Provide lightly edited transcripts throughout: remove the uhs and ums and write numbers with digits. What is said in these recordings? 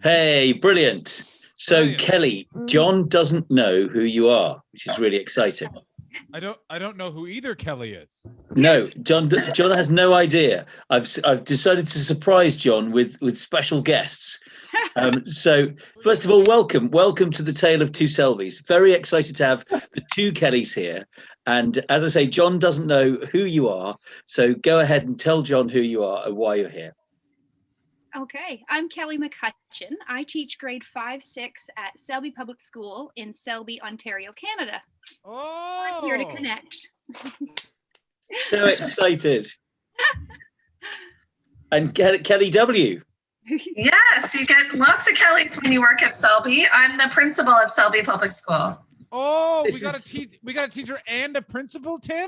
Hey, brilliant. So, Brilliant. Kelly, John doesn't know who you are, which is really exciting. I don't know who either Kelly is. No, John has no idea. I've decided to surprise John with special guests. So, first of all, welcome to the Tale of Two Selbys. Very excited to have the two Kellys here. And as I say, John doesn't know who you are. So, go ahead and tell John who you are and why you're here. Okay, I'm Kelly McCutcheon. I teach grade 5-6 at Selby Public School in Selby, Ontario, Canada. Oh, I'm here to connect. So excited. And Kelly W. Yes, you get lots of Kellys when you work at Selby. I'm the principal at Selby Public School. Oh, we got a teacher and a principal, Tim.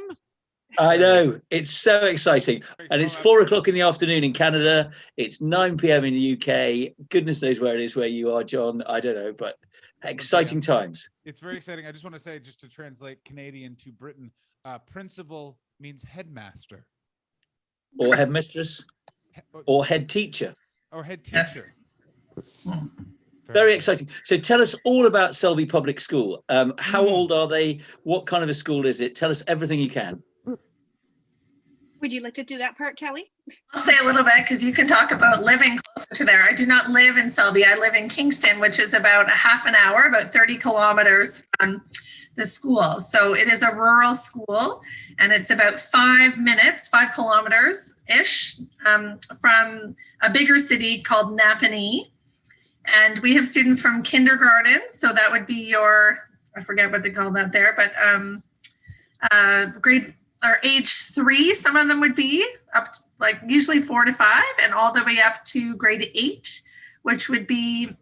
I know, it's so exciting. And it's 4:00 in the afternoon in Canada. It's 9 p.m. in the UK. Goodness knows where it is where you are, John. I don't know, but exciting times. It's very exciting. I just want to say, just to translate Canadian to Britain, principal means headmaster. Or headmistress. Or head teacher. Or head teacher. Yes. Very exciting. So tell us all about Selby Public School. How old are they? What kind of a school is it? Tell us everything you can. Would you like to do that part, Kelly? I'll say a little bit because you can talk about living closer to there. I do not live in Selby. I live in Kingston, which is about a half an hour, about 30 kilometers from the school. So it is a rural school, and it's about 5 kilometers-ish from a bigger city called Napanee. And we have students from kindergarten. So that would be I forget what they call that there, but grade or age 3, some of them would be up to, like usually 4 to 5, and all the way up to grade 8, which would be,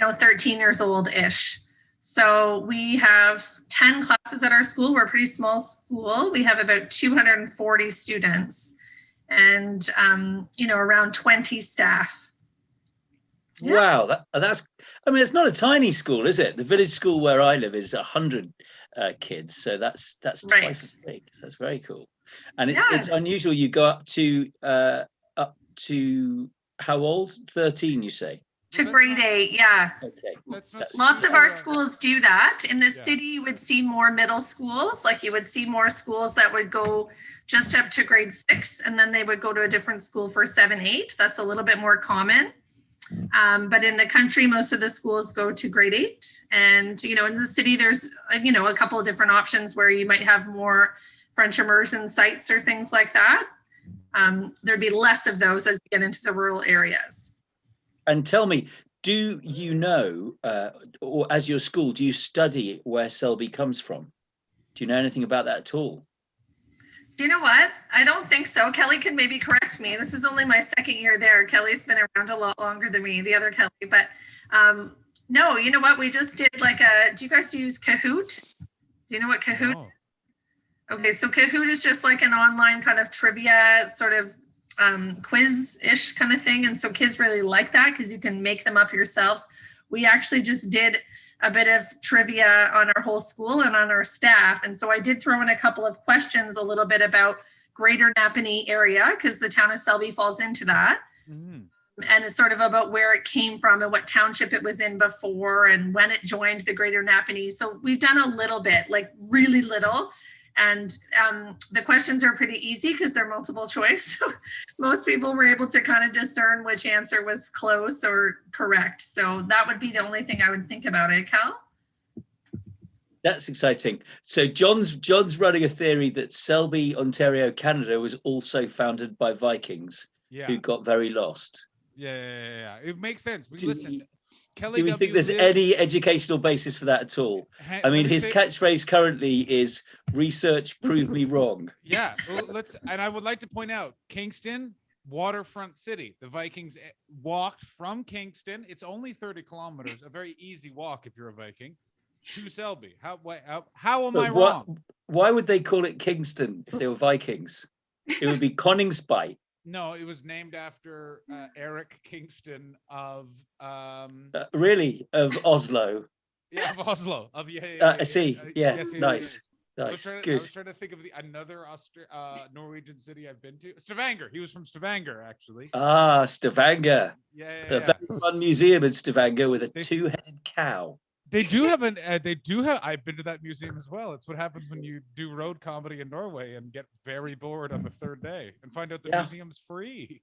13 years old ish. So we have 10 classes at our school. We're a pretty small school. We have about 240 students and, around 20 staff. Yeah. Wow, it's not a tiny school, is it? The village school where I live is 100 kids, so that's Right. Twice as big. So that's very cool. And it's unusual. You go up to how old? 13, you say? To grade 8, yeah. Okay. Lots of our schools do that. In the city, you would see more middle schools. Like you would see more schools that would go just up to grade 6, and then they would go to a different school for 7, 8. That's a little bit more common. But in the country, most of the schools go to grade 8. And, in the city, there's, a couple of different options where you might have more French immersion sites or things like that. There'd be less of those as you get into the rural areas. And tell me, do you know, or as your school, do you study where Selby comes from? Do you know anything about that at all? Do you know what? I don't think so. Kelly can maybe correct me. This is only my 2nd year there. Kelly's been around a lot longer than me, the other Kelly. But no, you know what? We just did do you guys use Kahoot? Do you know what Kahoot is? Okay, so Kahoot is just like an online kind of trivia sort of quiz-ish kind of thing. And so kids really like that because you can make them up yourselves. We actually just did a bit of trivia on our whole school and on our staff. And so I did throw in a couple of questions a little bit about greater Napanee area because the town of Selby falls into that. Mm-hmm. And it's sort of about where it came from and what township it was in before and when it joined the greater Napanee. So we've done a little bit, like really little. And the questions are pretty easy because they're multiple choice. So most people were able to kind of discern which answer was close or correct. So that would be the only thing I would think about it, Cal. That's exciting. So John's running a theory that Selby, Ontario, Canada was also founded by Vikings who got very lost. Yeah. It makes sense. Listen. Kelly Do we think there's any educational basis for that at all? I mean, his catchphrase currently is "research prove me wrong." Yeah, well, and I would like to point out Kingston, waterfront city. The Vikings walked from Kingston. It's only 30 kilometers, a very easy walk if you're a Viking, to Selby. How am I wrong? Why would they call it Kingston if they were Vikings? It would be Koningsby. No, it was named after Eric Kingston of really, of Oslo. Yeah, of Oslo. I see. Yeah, nice. Nice. I Good. was trying to think of another Norwegian city I've been to. Stavanger. He was from Stavanger, actually. Ah, Stavanger. Yeah. A very fun museum in Stavanger with a They s- two-headed cow. They do have I've been to that museum as well. It's what happens when you do road comedy in Norway and get very bored on the third day and find out the museum's free.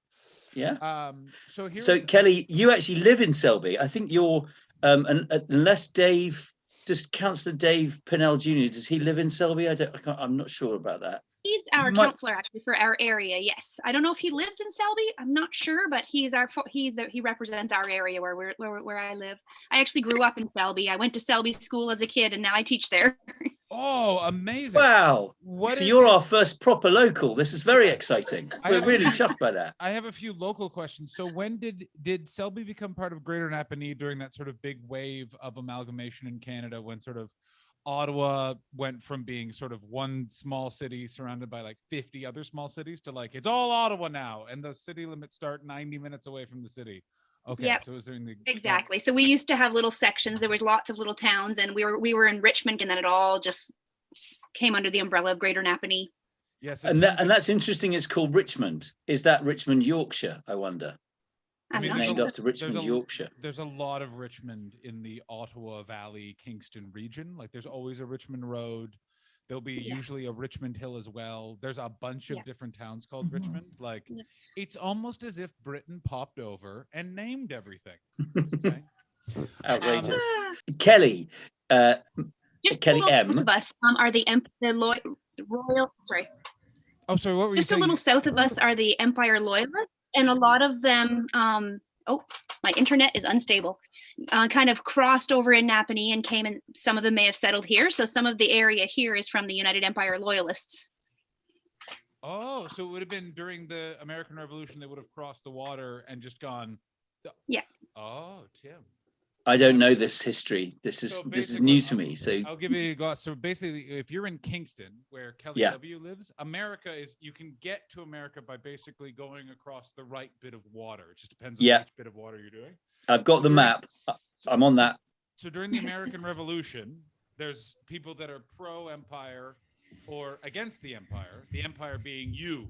Yeah. So Kelly, you actually live in Selby. I think you're, unless Dave, does Councillor Dave Pinnell Jr., does he live in Selby? I'm not sure about that. He's our counselor actually for our area. Yes, I don't know if he lives in Selby. I'm not sure, but he represents our area where I live. I actually grew up in Selby. I went to Selby school as a kid, and now I teach there. Oh, amazing! Wow. So you're our first proper local. This is very exciting. We're really chuffed by that. I have a few local questions. So when did Selby become part of Greater Napanee during that sort of big wave of amalgamation in Canada, when sort of Ottawa went from being sort of one small city surrounded by like 50 other small cities to like, it's all Ottawa now, and the city limits start 90 minutes away from the city? Okay. Yep. So it was during the exactly. So we used to have little sections. There was lots of little towns, and we were in Richmond, and then it all just came under the umbrella of Greater Napanee. Yes. Yeah, and that's interesting. It's called Richmond. Is that Richmond, Yorkshire? I wonder. I'm Is it not named sure. after Richmond, Yorkshire? There's a lot of Richmond in the Ottawa Valley, Kingston region. Like there's always a Richmond Road. There'll be usually a Richmond Hill as well. There's a bunch of different towns called Richmond. Like it's almost as if Britain popped over and named everything. Outrageous. Kelly, just Kelly a little M. south of us are the Royal. Sorry. Oh, sorry. What were you just saying? a little south of us are the Empire Loyalists, and a lot of them. My internet is unstable. Kind of crossed over in Napanee and came in. Some of them may have settled here, so some of the area here is from the United Empire Loyalists. Oh, so it would have been during the American Revolution. They would have crossed the water and just gone. Yeah. Oh, Tim. I don't know this history. This is new to me. So I'll give you a gloss. So basically, if you're in Kingston, where Kelly W lives, America is, you can get to America by basically going across the right bit of water. It just depends on which bit of water you're doing. I've got the map. I'm on that. So during the American Revolution, there's people that are pro-empire or against the empire being you.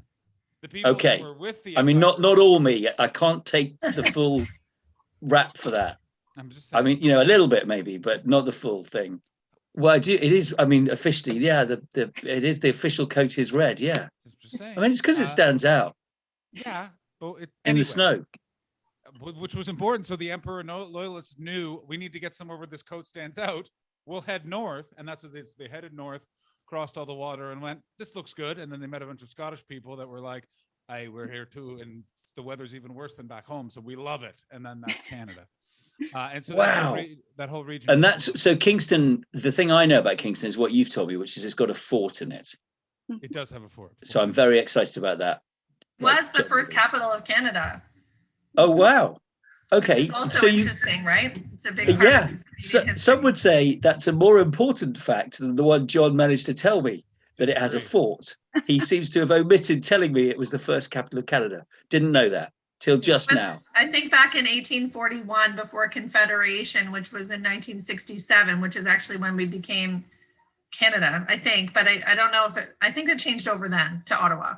The people that were with the empire. I mean, not all me. I can't take the full rap for that. I'm just saying. I mean, a little bit maybe, but not the full thing. Well, it is. I mean, officially, it is the official coat is red. Yeah. Just saying. I mean, it's because it stands out. Yeah, but in the snow, which was important. So the emperor loyalists knew we need to get somewhere where this coat stands out. We'll head north, and that's what they headed north, crossed all the water, and went, this looks good. And then they met a bunch of Scottish people that were like, hey, we're here too, and the weather's even worse than back home, so we love it. And then that's Canada. And so that whole region. And that's so Kingston. The thing I know about Kingston is what you've told me, which is it's got a fort in it. It does have a fort. So I'm very excited about that. Was the first capital of Canada. Oh wow! Okay, which is also interesting, right? It's a big part yeah. Of some would say that's a more important fact than the one John managed to tell me, that it has a fort. He seems to have omitted telling me it was the first capital of Canada. Didn't know that till just now. I think back in 1841, before Confederation, which was in 1967, which is actually when we became Canada, I think. But I don't know if I think it changed over then to Ottawa.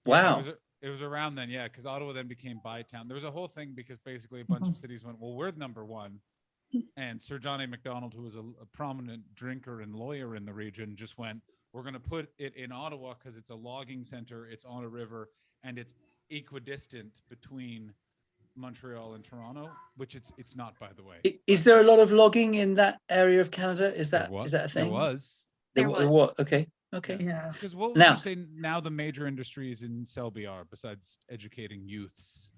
Wow. It was around then, yeah, because Ottawa then became Bytown. There was a whole thing because basically a bunch of cities went, well, we're number one. And Sir John A. Macdonald, who was a prominent drinker and lawyer in the region, just went, we're going to put it in Ottawa because it's a logging center, it's on a river, and it's equidistant between Montreal and Toronto, which it's not, by the way. Is there a lot of logging in that area of Canada? Is that a thing? There was. There was. Okay. Yeah. Because what would you say now the major industries in Selby are, besides educating youths?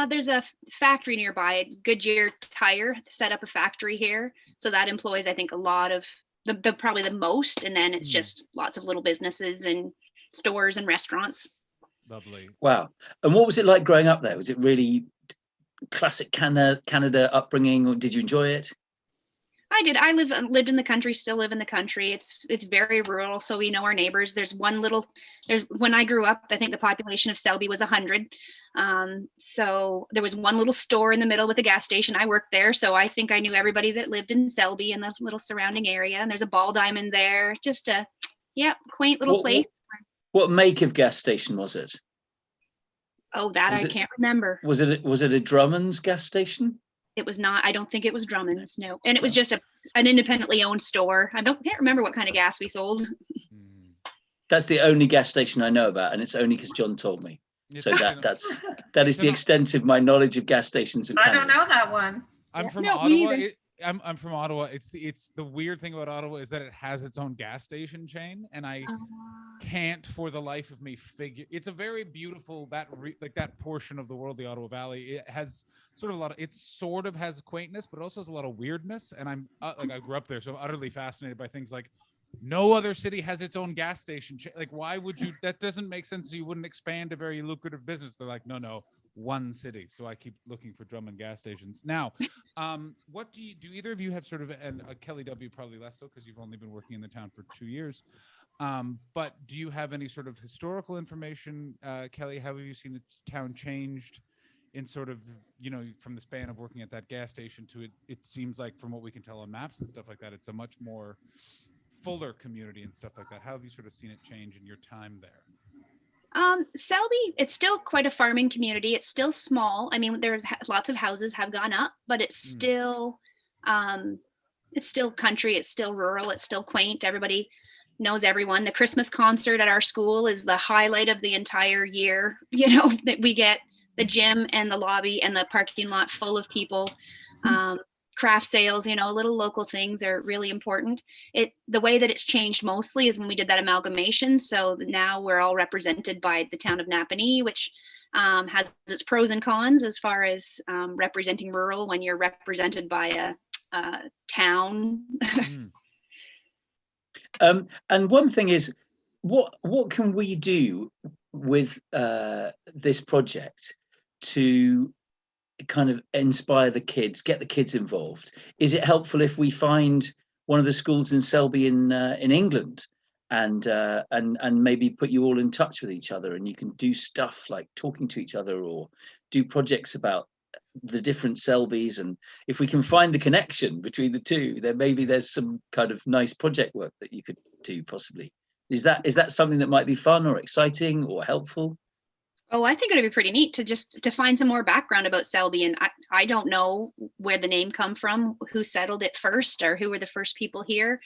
There's a factory nearby. Goodyear Tire set up a factory here, so that employs, I think, a lot of the probably the most, and then it's just lots of little businesses and stores and restaurants. Lovely. Wow. And what was it like growing up there? Was it really classic Canada upbringing, or did you enjoy it? I did. I lived in the country, still live in the country. It's very rural, so we know our neighbors. There's when I grew up, I think the population of Selby was 100. So there was one little store in the middle with a gas station. I worked there, so I think I knew everybody that lived in Selby and the little surrounding area. And there's a ball diamond there. Just a quaint little place. What make of gas station was it? Oh, I can't remember. Was it a Drummond's gas station? It was not. I don't think it was Drummond's. No, and it was just an independently owned store. Can't remember what kind of gas we sold. That's the only gas station I know about, and it's only because John told me. So that is the extent of my knowledge of gas stations. I don't know that one. I'm from Ottawa. I'm from Ottawa. It's the weird thing about Ottawa is that it has its own gas station chain, and I can't for the life of me figure. It's a very beautiful that portion of the world, the Ottawa Valley. It has sort of a lot of. It sort of has quaintness, but also has a lot of weirdness. And I'm I grew up there, so I'm utterly fascinated by things like no other city has its own gas station. Like, why would you? That doesn't make sense. You wouldn't expand a very lucrative business. They're like, no. One city, so I keep looking for Drummond gas stations. Now, what do either of you have sort of, and Kelly W probably less so because you've only been working in the town for 2 years, but do you have any sort of historical information, Kelly? How have you seen the town changed in sort of, from the span of working at that gas station to it seems like from what we can tell on maps and stuff like that, it's a much more fuller community and stuff like that. How have you sort of seen it change in your time there? Selby, it's still quite a farming community. It's still small. I mean, lots of houses have gone up, but it's still country. It's still rural. It's still quaint. Everybody knows everyone. The Christmas concert at our school is the highlight of the entire year. That we get the gym and the lobby and the parking lot full of people. Craft sales, little local things are really important. The way that it's changed mostly is when we did that amalgamation. So now we're all represented by the town of Napanee, which has its pros and cons as far as representing rural when you're represented by a town. And one thing is, what can we do with this project to kind of inspire the kids, get the kids involved? Is it helpful if we find one of the schools in Selby in England and maybe put you all in touch with each other, and you can do stuff like talking to each other or do projects about the different Selbys? And if we can find the connection between the two, then maybe there's some kind of nice project work that you could do possibly. Is that something that might be fun or exciting or helpful? Oh, I think it'd be pretty neat to find some more background about Selby. And I don't know where the name come from, who settled it first, or who were the first people here.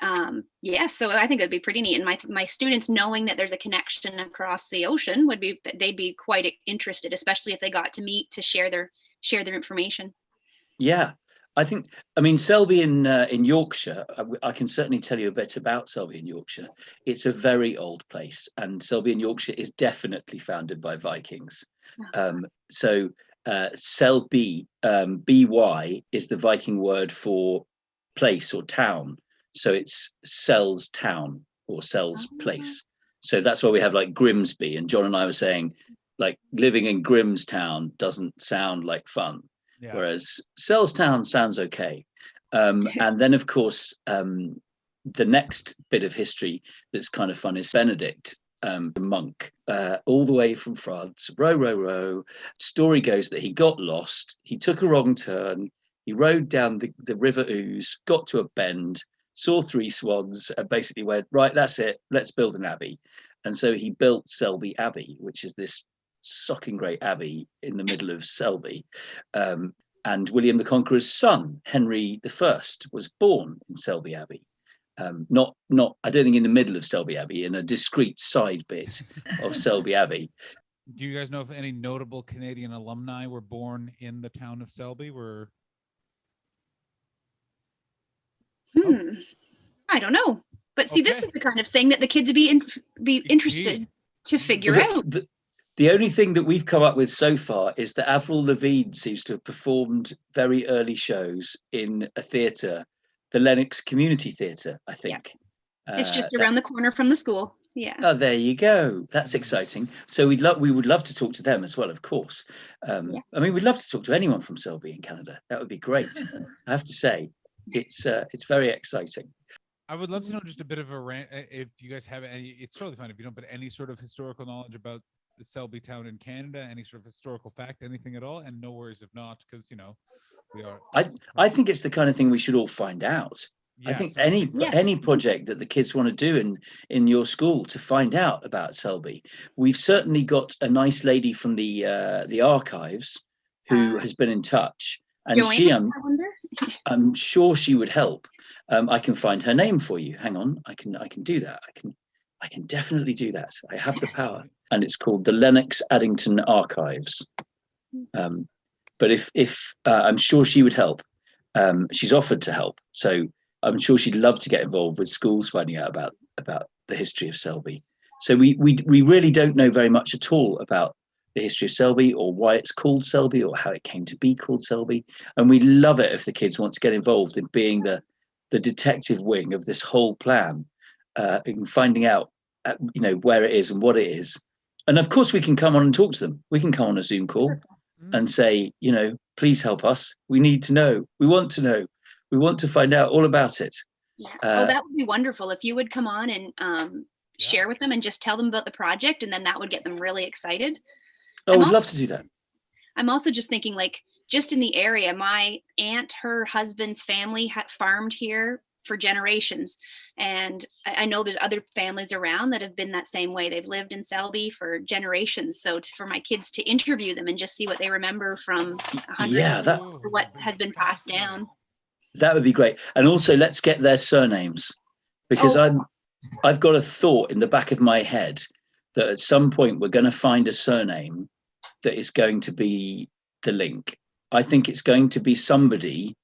So I think it'd be pretty neat. And my students knowing that there's a connection across the ocean they'd be quite interested, especially if they got to meet to share their information. Yeah. I mean, Selby in Yorkshire, I can certainly tell you a bit about Selby in Yorkshire. It's a very old place, and Selby in Yorkshire is definitely founded by Vikings. So Selby, by, is the Viking word for place or town. So it's Sel's town or Sel's place. So that's why we have like Grimsby. And John and I were saying, like, living in Grimstown doesn't sound like fun. Yeah. Whereas Selstown sounds okay. And then, of course, the next bit of history that's kind of fun is Benedict, the monk, all the way from France. Row. Story goes that he got lost. He took a wrong turn. He rode down the River Ouse, got to a bend, saw 3 swans, and basically went, right, that's it. Let's build an abbey. And so he built Selby Abbey, which is this socking great abbey in the middle of Selby. And William the Conqueror's son, Henry I, was born in Selby Abbey. Not I don't think in the middle of Selby Abbey, in a discrete side bit of Selby Abbey. Do you guys know if any notable Canadian alumni were born in the town of Selby? I don't know. But see, This is the kind of thing that the kids would be interested to figure out. The only thing that we've come up with so far is that Avril Lavigne seems to have performed very early shows in a theatre, the Lennox Community Theatre, I think. Yeah. It's just around the corner from the school. Yeah. Oh, there you go. That's exciting. So we would love to talk to them as well, of course. I mean, we'd love to talk to anyone from Selby in Canada. That would be great, I have to say. it's very exciting. I would love to know just a bit of a rant, if you guys have any. It's totally fine if you don't, but any sort of historical knowledge about the Selby town in Canada, any sort of historical fact, anything at all, and no worries if not, because we are. I think it's the kind of thing we should all find out. I Yes, think no, I think Yes. any project that the kids want to do in your school to find out about Selby. We've certainly got a nice lady from the archives who has been in touch, and Joanne, I wonder. I'm sure she would help. I can find her name for you. Hang on, I can do that. I can definitely do that. I have the power, and it's called the Lennox Addington Archives. But if I'm sure she would help. She's offered to help, so I'm sure she'd love to get involved with schools finding out about the history of Selby. So we really don't know very much at all about the history of Selby, or why it's called Selby, or how it came to be called Selby. And we'd love it if the kids want to get involved in being the detective wing of this whole plan, in finding out where it is and what it is. And of course we can come on and talk to them. We can come on a Zoom call and say, please help us. We need to know. We want to know. We want to find out all about it. That would be wonderful if you would come on and share with them and just tell them about the project, and then that would get them really excited. Oh, we'd love to do that. I'm also just thinking, just in the area, my aunt, her husband's family had farmed here for generations. And I know there's other families around that have been that same way. They've lived in Selby for generations. So for my kids to interview them and just see what they remember from what has been passed down. That would be great. And also let's get their surnames, because I've got a thought in the back of my head that at some point we're going to find a surname that is going to be the link. I think it's going to be somebody.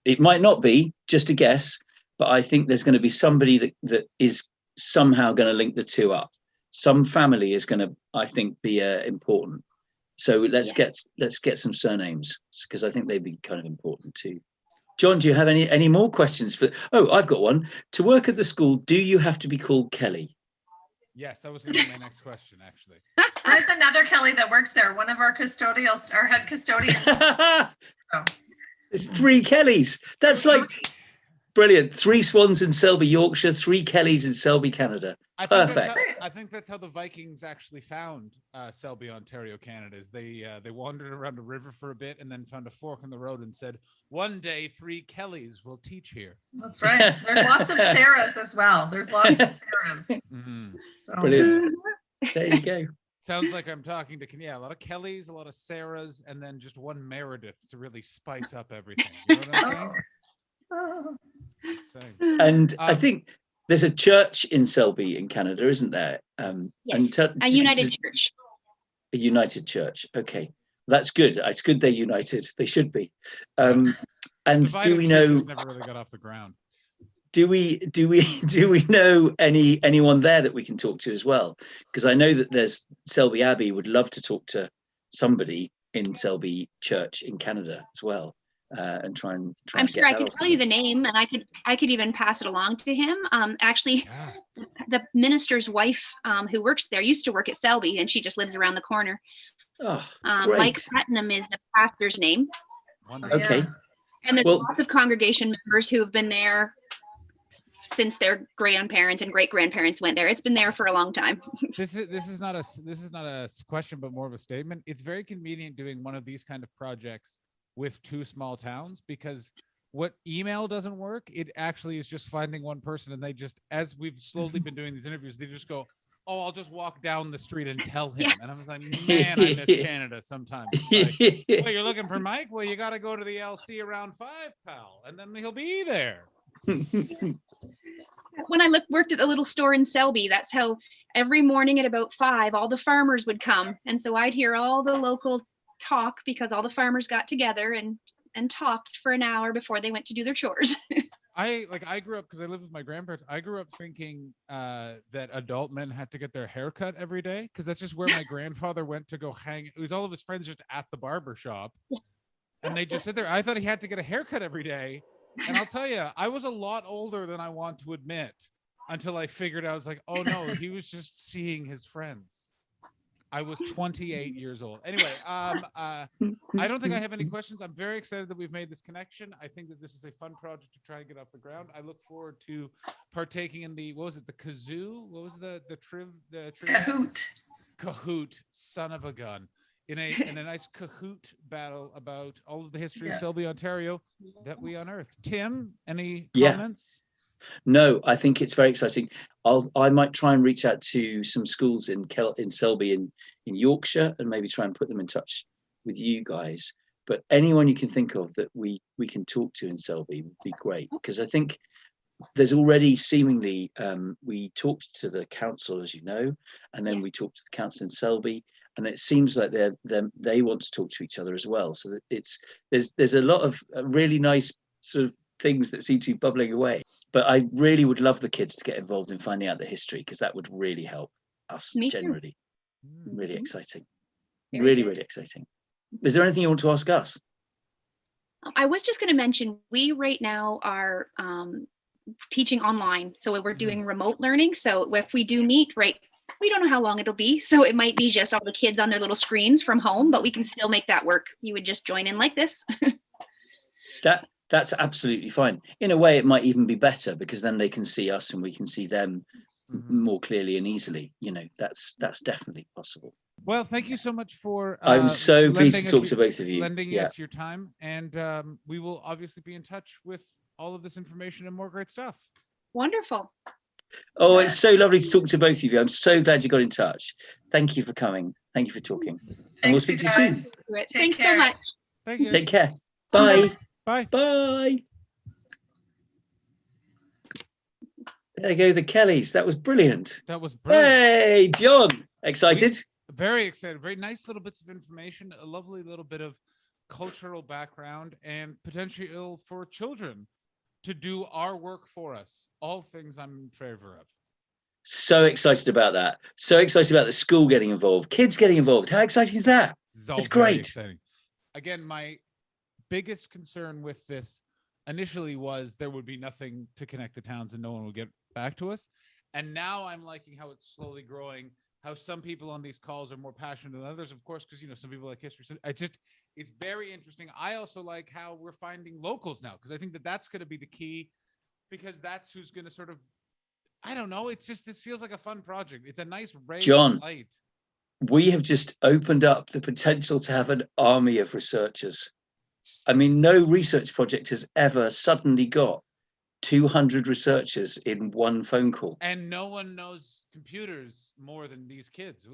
It might not be, just a guess, but I think there's going to be somebody that is somehow going to link the two up. Some family is going to, I think, be important. So let's get some surnames, because I think they'd be kind of important too. John, do you have any more questions for? Oh, I've got one. To work at the school, do you have to be called Kelly? Yes, that was going to be my next question, actually. There's another Kelly that works there. One of our custodials, our head custodians. So. There's 3 Kellys. That's like brilliant. 3 Swans in Selby, Yorkshire, 3 Kellys in Selby, Canada. Perfect. I think that's how the Vikings actually found Selby, Ontario, Canada. Is they wandered around a river for a bit and then found a fork in the road and said, "One day 3 Kellys will teach here." That's right. There's lots of Sarahs as well. There's lots of Sarahs. Mm-hmm. So. Brilliant. There you go. Sounds like I'm talking to a lot of Kellys, a lot of Sarahs, and then just one Meredith to really spice up everything. You know what I'm saying? And I think there's a church in Selby in Canada, isn't there? Yes, a United Church. A United Church. Okay, that's good. It's good they're united. They should be. And do we know? Never really got off the ground. Do we know anyone there that we can talk to as well? Because I know that there's Selby Abbey would love to talk to somebody in Selby Church in Canada as well, and try and. I'm sure I could tell you the name, and I could even pass it along to him. The minister's wife, who works there, used to work at Selby, and she just lives around the corner. Oh, Mike Putnam is the pastor's name. Okay. And there's lots of congregation members who have been there since their grandparents and great grandparents went there. It's been there for a long time. This is not a question, but more of a statement. It's very convenient doing one of these kind of projects with 2 small towns, because what email doesn't work, it actually is just finding one person, and they just, as we've slowly been doing these interviews, they just go, "Oh, I'll just walk down the street and tell him." And I was like, man, I miss Canada sometimes. It's like, well, you're looking for Mike? Well, you got to go to the LC around 5, pal, and then he'll be there. When I worked at a little store in Selby, that's how every morning at about 5, all the farmers would come. And so I'd hear all the local talk, because all the farmers got together and talked for an hour before they went to do their chores. I grew up, because I lived with my grandparents. I grew up thinking that adult men had to get their hair cut every day, because that's just where my grandfather went to go hang. It was all of his friends just at the barber shop, and they just sit there. I thought he had to get a haircut every day. And I'll tell you, I was a lot older than I want to admit, until I figured out, I was like, oh no, he was just seeing his friends. I was 28 years old. Anyway, I don't think I have any questions. I'm very excited that we've made this connection. I think that this is a fun project to try and get off the ground. I look forward to partaking in the, what was it, the kazoo? What was the Kahoot, son of a gun. In a nice Kahoot battle about all of the history of Selby, Ontario that we unearthed. Tim, any comments? No, I think it's very exciting. I might try and reach out to some schools in Selby in Yorkshire and maybe try and put them in touch with you guys. But anyone you can think of that we can talk to in Selby would be great, because I think there's already seemingly we talked to the council, as you know, and then we talked to the council in Selby, and it seems like they want to talk to each other as well. So that there's a lot of really nice sort of things that seem to be bubbling away. But I really would love the kids to get involved in finding out the history, because that would really help us generally. Really exciting. Really exciting. Is there anything you want to ask us? I was just going to mention, we right now are teaching online. So we're doing remote learning. So if we do meet, we don't know how long it'll be. So it might be just all the kids on their little screens from home, but we can still make that work. You would just join in like this. That's absolutely fine. In a way, it might even be better, because then they can see us and we can see them more clearly and easily. You know, that's definitely possible. Well, thank you so much for I'm so pleased to talk to both of you. Lending us your time, and we will obviously be in touch with all of this information and more great stuff. Wonderful. Oh, it's so lovely to talk to both of you. I'm so glad you got in touch. Thank you for coming. Thank you for talking. And we'll speak to you soon. Thanks so much. Thank you. Take care. Bye. Bye. Bye. There you go, the Kellys. That was brilliant. That was brilliant. Hey, John. Excited? Very excited. Very nice little bits of information. A lovely little bit of cultural background, and potential for children to do our work for us. All things I'm in favor of. So excited about that. So excited about the school getting involved. Kids getting involved. How exciting is that? It's great. Exciting. Again, my biggest concern with this initially was there would be nothing to connect the towns and no one would get back to us. And now I'm liking how it's slowly growing, how some people on these calls are more passionate than others, of course, because, you know, some people like history. So it's very interesting. I also like how we're finding locals now, because I think that that's going to be the key, because that's who's going to sort of, I don't know. It's just, this feels like a fun project. It's a nice ray of light. We have just opened up the potential to have an army of researchers. I mean, no research project has ever suddenly got 200 researchers in one phone call. And no one knows computers more than these kids.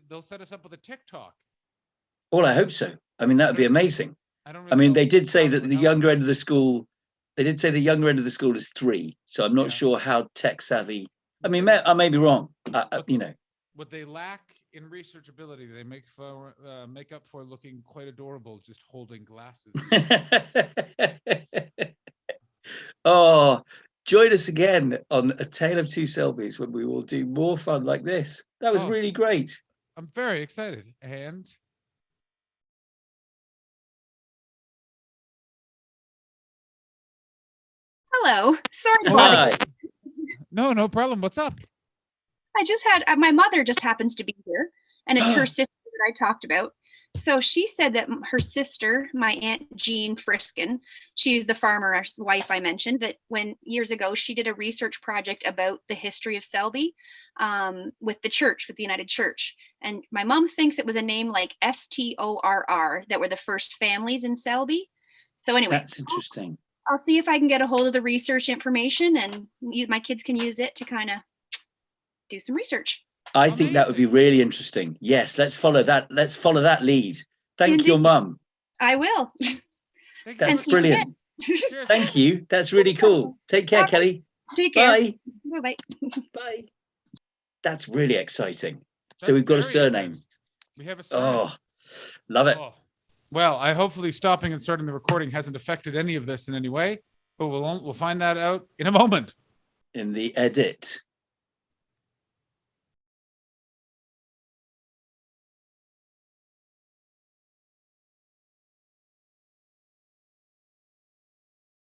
They'll set us up with a TikTok. Well, I hope so. I mean, that would be amazing. I mean, they did say that the younger end of the school, is 3. So I'm not sure how tech savvy. I mean, I may be wrong. You know. What they lack in research ability, they make up for looking quite adorable, just holding glasses. Oh, join us again on A Tale of Two Selbys, when we will do more fun like this. That was really great. I'm very excited. And hello. Sorry. No problem. What's up? I just had my mother just happens to be here, and it's her sister that I talked about. So she said that her sister, my Aunt Jean Friskin, she's the farmer's wife I mentioned, that when years ago she did a research project about the history of Selby with the church, with the United Church. And my mom thinks it was a name like STORR that were the first families in Selby. So anyway, that's interesting. I'll see if I can get a hold of the research information, and my kids can use it to kind of do some research. I think that would be really interesting. Yes, let's follow that. Let's follow that lead. Thank your mum. I will. That's brilliant. Thank you. That's really cool. Take care, Kelly. Take care. Bye. Bye. Bye. That's really exciting. So we've got a surname. Exciting. We have a surname. Oh, love it. Oh. Well, hopefully stopping and starting the recording hasn't affected any of this in any way, but we'll find that out in a moment. In the edit.